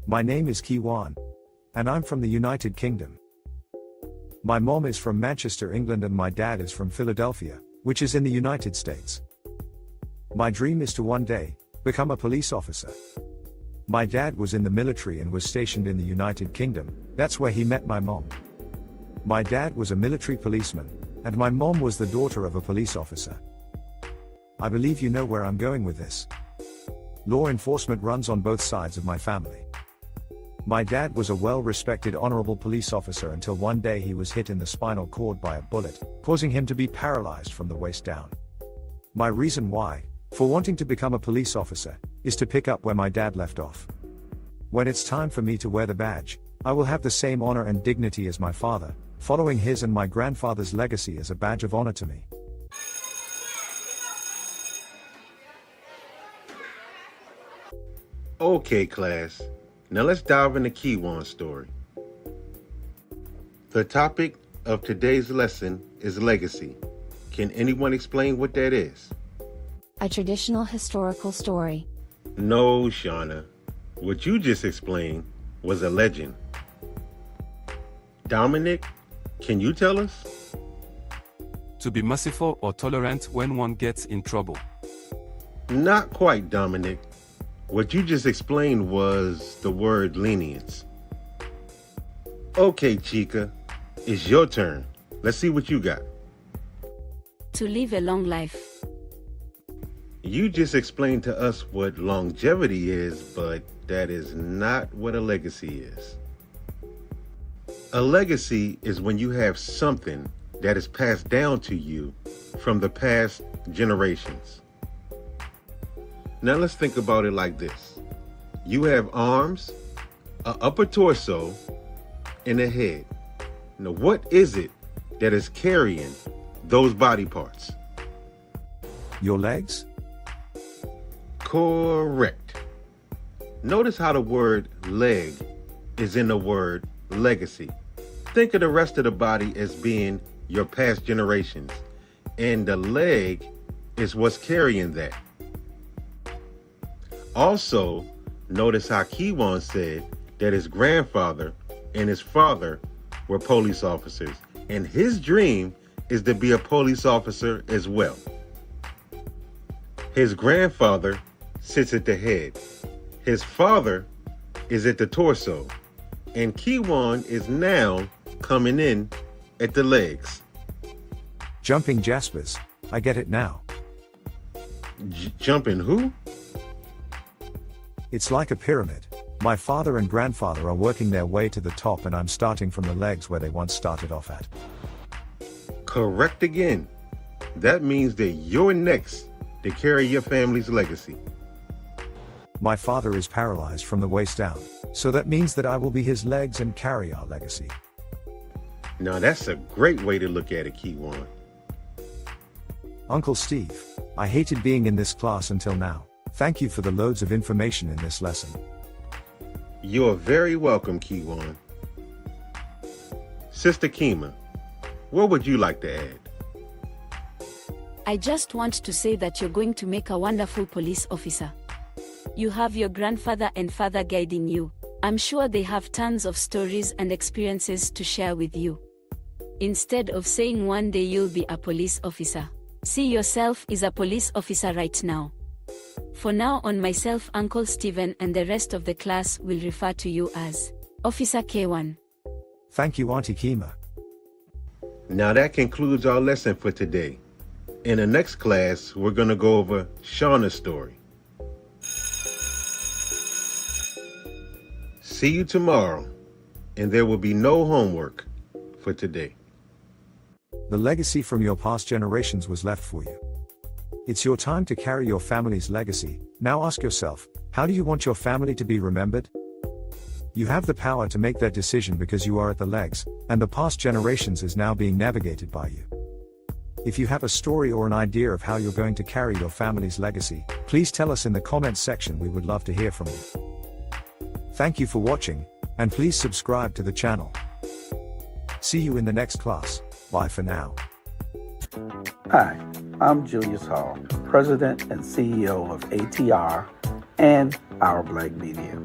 My name is Kyjuan, and I'm from the United Kingdom. My mom is from Manchester, England, and my dad is from Philadelphia, which is in the United States. My dream is to one day become a police officer. My dad was in the military and was stationed in the United Kingdom. That's where he met my mom. My dad was a military policeman, and my mom was the daughter of a police officer. I believe you know where I'm going with this. Law enforcement runs on both sides of my family. My dad was a well-respected honorable police officer until one day he was hit in the spinal cord by a bullet, causing him to be paralyzed from the waist down. My reason why, for wanting to become a police officer, is to pick up where my dad left off. When it's time for me to wear the badge, I will have the same honor and dignity as my father, following his and my grandfather's legacy as a badge of honor to me. Okay, class. Now let's dive into Kyjuan's story. The topic of today's lesson is legacy. Can anyone explain what that is? A traditional historical story. No, Shauna. What you just explained was a legend. Dominic, can you tell us? To be merciful or tolerant when one gets in trouble. Not quite, Dominic. What you just explained was the word lenience. Okay, Chica, it's your turn. Let's see what you got. To live a long life. You just explained to us what longevity is, but that is not what a legacy is. A legacy is when you have something that is passed down to you from the past generations. Now let's think about it like this. You have arms, an upper torso, and a head. Now what is it that is carrying those body parts? Your legs? Correct. Notice how the word leg is in the word legacy. Think of the rest of the body as being your past generations, and the leg is what's carrying that. Also, notice how Kyjuan said that his grandfather and his father were police officers, and his dream is to be a police officer as well. His grandfather sits at the head. His father is at the torso, and Kyjuan is now coming in at the legs. Jumping Jaspers, I get it now. Jumping who? It's like a pyramid. My father and grandfather are working their way to the top, and I'm starting from the legs where they once started off at. Correct again. That means that you're next to carry your family's legacy. My father is paralyzed from the waist down, so that means that I will be his legs and carry our legacy. Now that's a great way to look at it, Kyjuan. Uncle Steve, I hated being in this class until now. Thank you for the loads of information in this lesson. You're very welcome, Kyjuan. Sister Kima, what would you like to add? I just want to say that you're going to make a wonderful police officer. You have your grandfather and father guiding you. I'm sure they have tons of stories and experiences to share with you. Instead of saying one day you'll be a police officer, see yourself as a police officer right now. For now on, myself, Uncle Steven, and the rest of the class will refer to you as Officer Kyjuan. Thank you, Auntie Kima. Now that concludes our lesson for today. In the next class, we're going to go over Shauna's story. See you tomorrow, and there will be no homework for today. The legacy from your past generations was left for you. It's your time to carry your family's legacy. Now ask yourself, how do you want your family to be remembered? You have the power to make that decision because you are at the legs, and the past generations is now being navigated by you. If you have a story or an idea of how you're going to carry your family's legacy, please tell us in the comments section. We would love to hear from you. Thank you for watching, and please subscribe to the channel. See you in the next class. Bye for now. Hi, I'm Julius Hall, President and CEO of ATR and Our Black Media.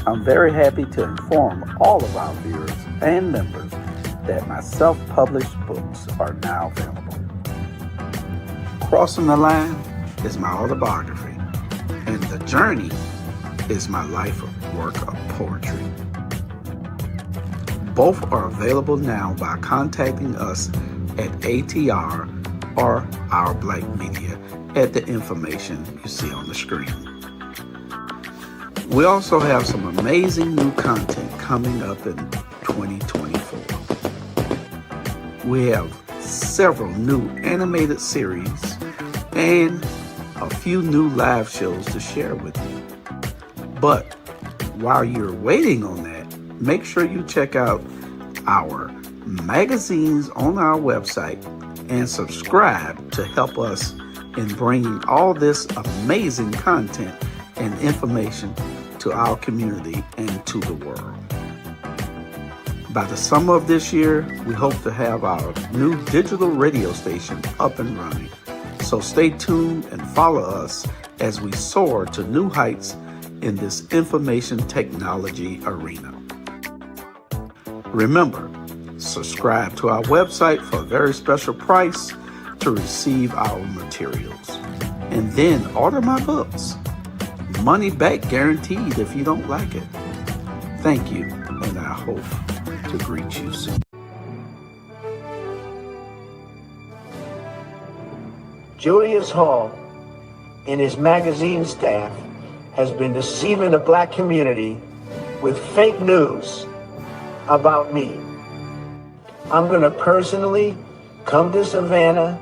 I'm very happy to inform all of our viewers and members that my self-published books are now available. Crossing the Line is my autobiography, and The Journey is my life work of poetry. Both are available now by contacting us at ATR or Our Black Media at the information you see on the screen. We also have some amazing new content coming up in 2024. We have several new animated series and a few new live shows to share with you. But while you're waiting on that, make sure you check out our magazines on our website and subscribe to help us in bringing all this amazing content and information to our community and to the world. By the summer of this year, we hope to have our new digital radio station up and running. So stay tuned and follow us as we soar to new heights in this information technology arena. Remember, subscribe to our website for a very special price to receive our materials. And then order my books. Money back guaranteed if you don't like it. Thank you, and I hope to greet you soon. Julius Hall and his magazine staff has been deceiving the black community with fake news about me. I'm going to personally come to Savannah.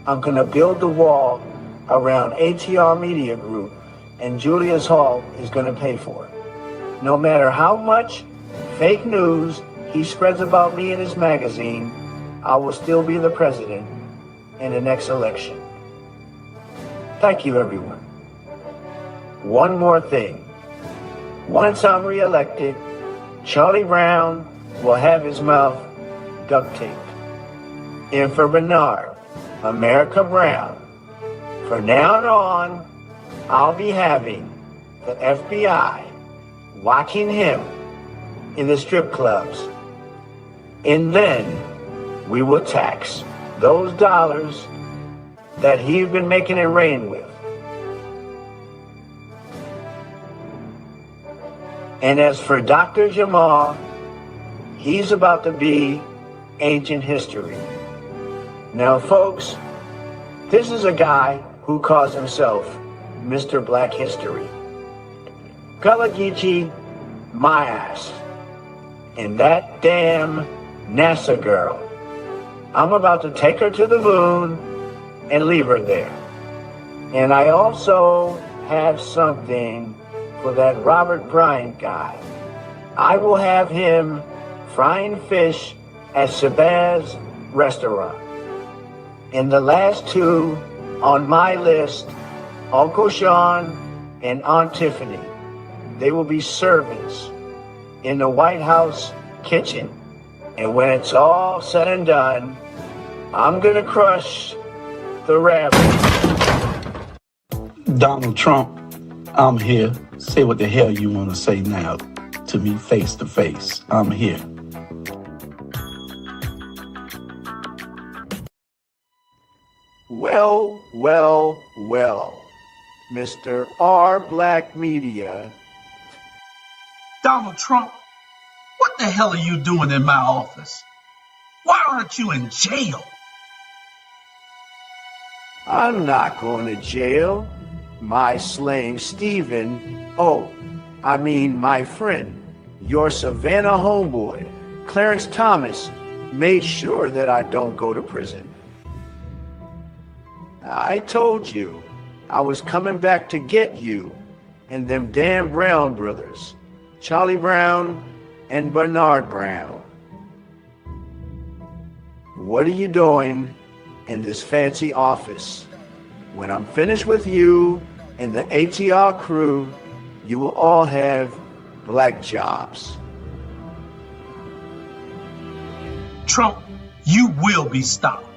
I'm going to build the wall around ATR Media Group, and Julius Hall is going to pay for it. No matter how much fake news he spreads about me in his magazine, I will still be the president in the next election. Thank you, everyone. One more thing. Once I'm reelected, Charlie Brown will have his mouth duct taped. And for Bernard, America Brown, from now on, I'll be having the FBI watching him in the strip clubs. And then we will tax those dollars that he's been making it rain with. And as for Dr. Jamal, he's about to be ancient history. Now, folks, this is a guy who calls himself Mr. Black History. Gullah Geechee, my ass. And that damn NASA girl. I'm about to take her to the moon and leave her there. And I also have something for that Robert Bryant guy. I will have him frying fish at Shabazz restaurant. And the last two on my list, Uncle Sean and Aunt Tiffany, they will be servants in the White House kitchen. And when it's all said and done, I'm gonna crush the rabbit. Donald Trump, I'm here. Say what the hell you want to say now to me face to face. I'm here. Well, well, well, Mr. R. Black Media. Donald Trump, what the hell are you doing in my office? Why aren't you in jail? I'm not going to jail. My slaying Stephen, my friend, your Savannah homeboy, Clarence Thomas, made sure that I don't go to prison. I told you I was coming back to get you and them damn Brown brothers, Charlie Brown and Bernard Brown. What are you doing in this fancy office? When I'm finished with you and the ATR crew, you will all have black jobs. Trump, you will be stopped.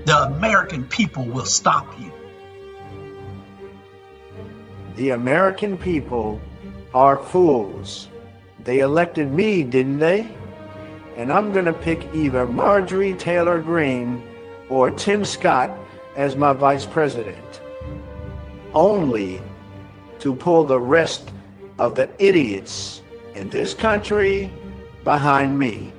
The American people will stop you. The American people are fools. They elected me, didn't they? And I'm gonna pick either Marjorie Taylor Greene or Tim Scott as my vice president, only to pull the rest of the idiots in this country behind me.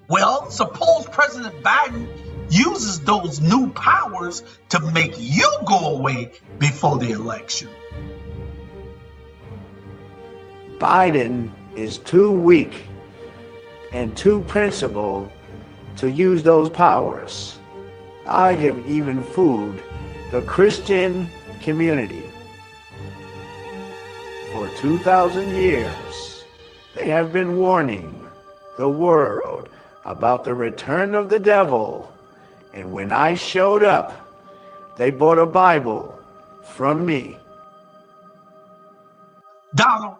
Well, suppose President Biden uses those new powers to make you go away before the election. Biden is too weak and too principled to use those powers. I have even fooled the Christian community. For 2,000 years, they have been warning the world about the return of the devil. And when I showed up, they bought a Bible from me. Donald,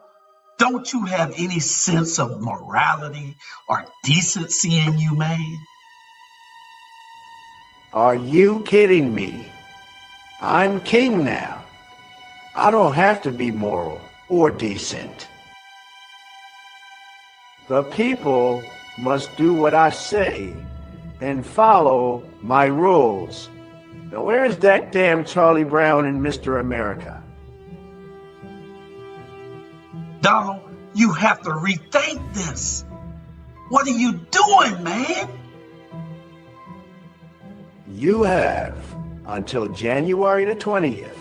don't you have any sense of morality or decency in you, man? Are you kidding me? I'm king now. I don't have to be moral or decent. The people must do what I say and follow my rules. Now, where's that damn Charlie Brown and Mr. America? Donald, you have to rethink this. What are you doing, man? You have until January the 20th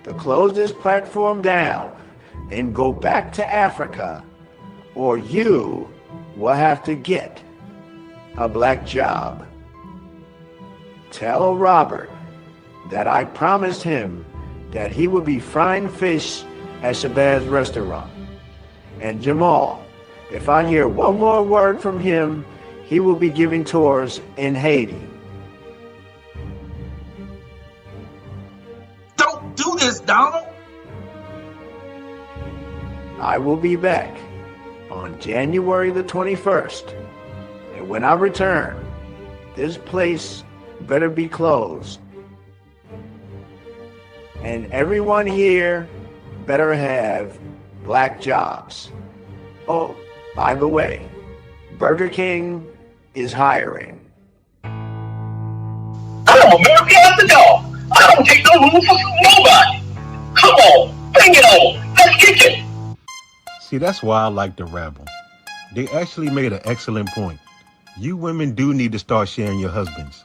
to close this platform down and go back to Africa, or you will have to get a black job. Tell Robert that I promised him that he would be frying fish at Shabazz restaurant. And Jamal, if I hear one more word from him, he will be giving tours in Haiti. Don't do this, Donald. I will be back on January the 21st. And when I return, this place better be closed. And everyone here better have black jobs. Oh, by the way, Burger King is hiring. I'm American at the door. I don't take no room for nobody. Come on, bring it on. Let's kick it. See, that's why I like the rabble. They actually made an excellent point. You women do need to start sharing your husbands.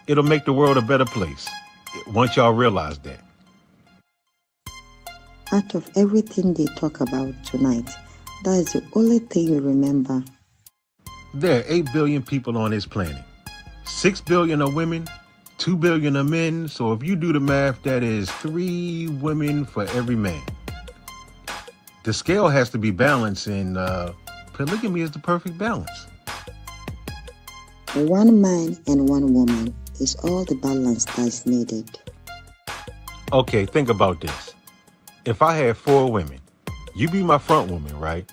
It'll make the world a better place, once y'all realize that. Out of everything they talk about tonight, that is the only thing you remember. There are 8 billion people on this planet. 6 billion are women, 2 billion are men. So if you do the math, that is 3 women for every man. The scale has to be balanced, and polygamy is the perfect balance. One man and one woman is all the balance that's needed. Okay, think about this. If I had 4 women, you be my front woman, right?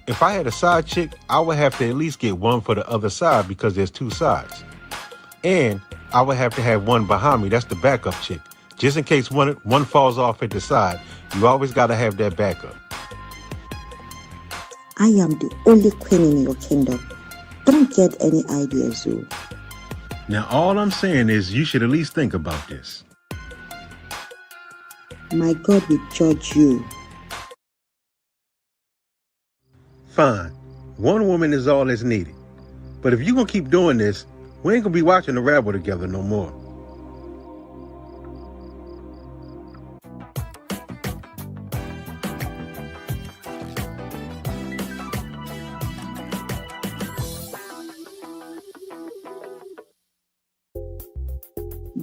If I had a side chick, I would have to at least get one for the other side because there's 2 sides. And I would have to have one behind me. That's the backup chick. Just in case one falls off at the side, you always got to have that backup. I am the only queen in your kingdom. Don't get any ideas, Zoo. Now, all I'm saying is you should at least think about this. My God will judge you. Fine. One woman is all that's needed. But if you're going to keep doing this, we ain't going to be watching the rabble together no more.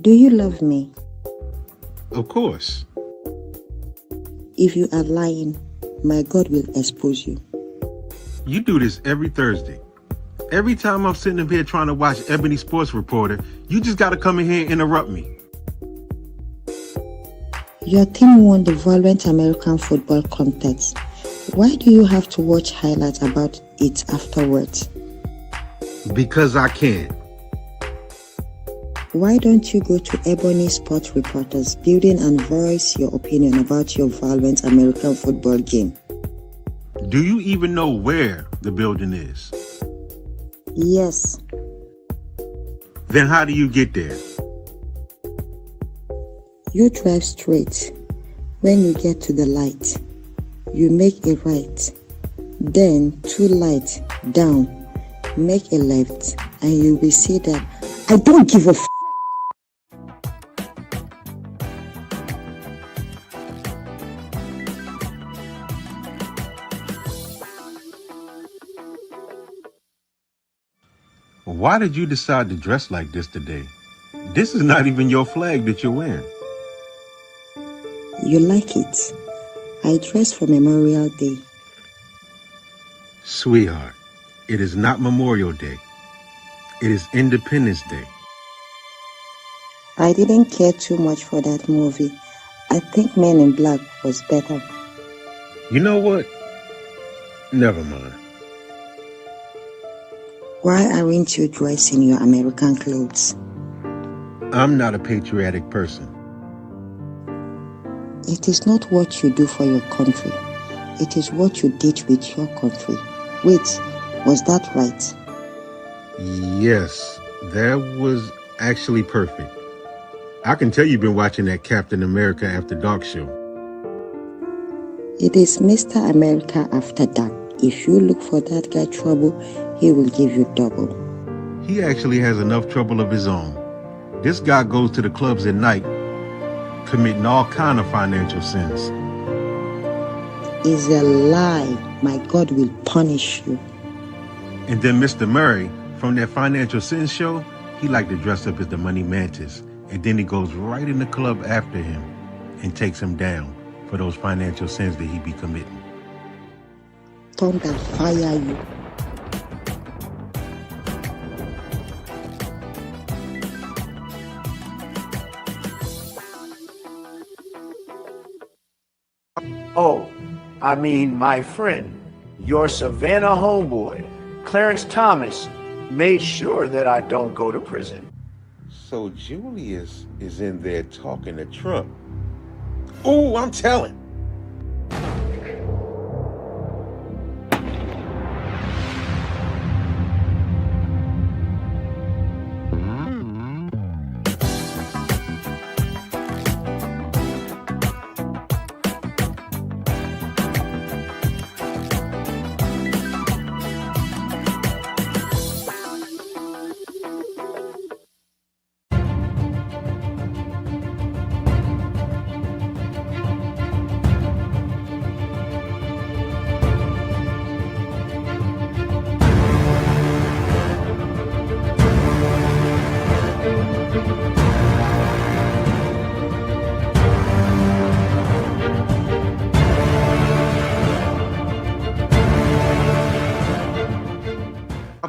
Do you love me? Of course. If you are lying, my God will expose you. You do this every Thursday. Every time I'm sitting up here trying to watch Ebony Sports Reporter, you just got to come in here and interrupt me. Your team won the Violent American Football Contest. Why do you have to watch highlights about it afterwards? Because I can. Why don't you go to Ebony Sport Reporters building and voice your opinion about your violent American football game? Do you even know where the building is? Yes. Then how do you get there? You drive straight. When you get to the light, you make a right. Then 2 lights down, make a left, and you will see that I don't give a f***. Why did you decide to dress like this today? This is not even your flag that you're wearing. You like it? I dress for Memorial Day. Sweetheart, it is not Memorial Day. It is Independence Day. I didn't care too much for that movie. I think Men in Black was better. You know what? Never mind. Why aren't you dressed in your American clothes? I'm not a patriotic person. It is not what you do for your country. It is what you did with your country. Wait, was that right? Yes, that was actually perfect. I can tell you've been watching that Captain America After Dark show. It is Mr. America After Dark. If you look for that guy trouble, he will give you double. He actually has enough trouble of his own. This guy goes to the clubs at night, committing all kind of financial sins. It's a lie. My God will punish you. And then Mr. Murray, from that financial sins show, he liked to dress up as the Money Mantis. And then he goes right in the club after him and takes him down for those financial sins that he be committing. Thunder fire you. Oh, I mean, my friend, your Savannah homeboy, Clarence Thomas, made sure that I don't go to prison. So Julius is in there talking to Trump. Oh, I'm telling.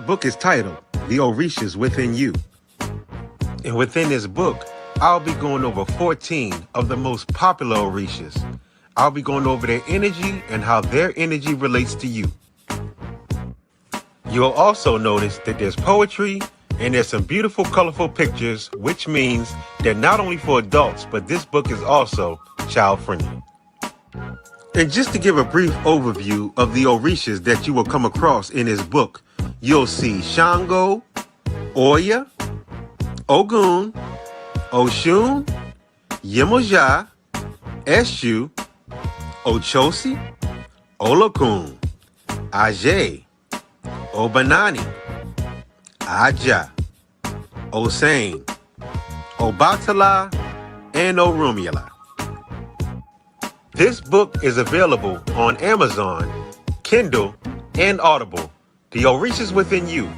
Book is titled The Orishas Within You. And within this book, I'll be going over 14 of the most popular Orishas. I'll be going over their energy and how their energy relates to you. You'll also notice that there's poetry and there's some beautiful, colorful pictures, which means they're not only for adults, but this book is also child-friendly. And just to give a brief overview of the Orishas that you will come across in this book, you'll see Shango, Oya, Ogun, Oshun, Yemoja, Eshu, Ochosi, Olokun, Ajay, Obanani, Aja, Osane, Obatala, and Orumila. This book is available on Amazon, Kindle, and Audible. The Orishas Within You.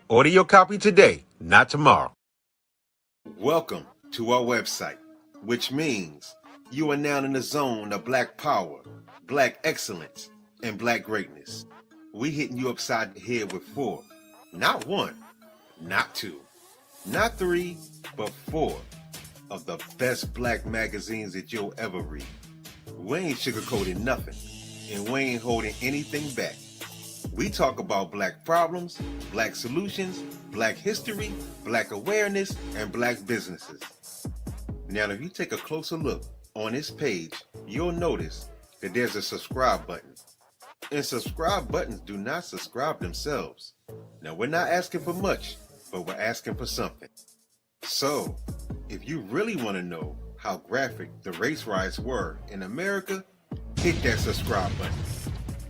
Order your copy today, not tomorrow. Welcome to our website, which means you are now in the zone of Black power, Black excellence, and Black greatness. We hitting you upside the head with 4, not 1, not 2, not 3, but 4 of the best Black magazines that you'll ever read. We ain't sugarcoating nothing, and we ain't holding anything back. We talk about Black problems, Black solutions, Black history, Black awareness, and Black businesses. Now, if you take a closer look on this page, you'll notice that there's a subscribe button. And subscribe buttons do not subscribe themselves. Now, we're not asking for much, but we're asking for something. So, if you really want to know how graphic the race riots were in America, hit that subscribe button.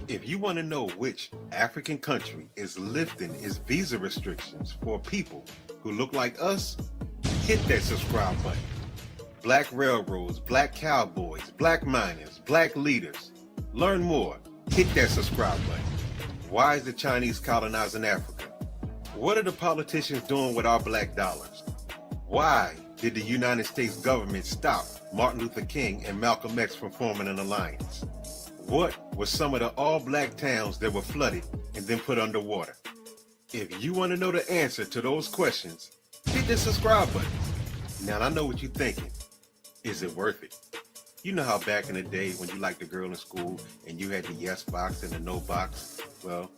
If you want to know which African country is lifting its visa restrictions for people who look like us, hit that subscribe button. Black railroads, Black cowboys, Black miners, Black leaders. Learn more. Hit that subscribe button. Why is the Chinese colonizing Africa? What are the politicians doing with our black dollars? Why did the United States government stop Martin Luther King and Malcolm X from forming an alliance? What were some of the all-black towns that were flooded and then put underwater? If you want to know the answer to those questions, hit the subscribe button. Now, I know what you're thinking. Is it worth it? You know how back in the day when you liked a girl in school and you had the yes box and the no box? Well,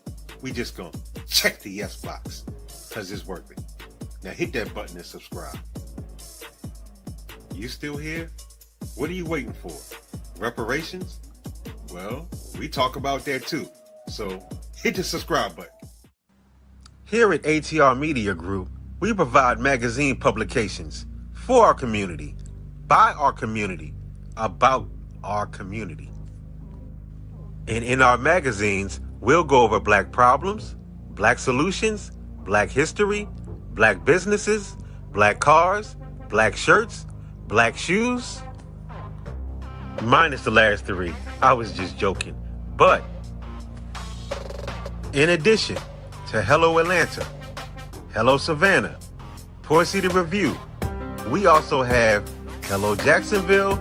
we just gonna check the yes box because it's worth it. Now hit that button and subscribe. You still here? What are you waiting for? Reparations? Well, we talk about that too. So hit the subscribe button. Here at ATR Media Group, we provide magazine publications for our community, by our community, about our community. And in our magazines, we'll go over Black problems, Black solutions, Black history, Black businesses, Black cars, Black shirts, Black shoes. Minus the last three. I was just joking. But in addition to Hello Atlanta, Hello Savannah, Toy City Review, we also have Hello Jacksonville,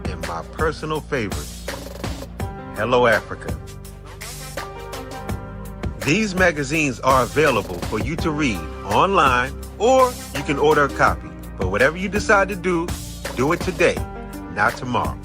and my personal favorite, Hello Africa. These magazines are available for you to read online, or you can order a copy. But whatever you decide to do, do it today, not tomorrow.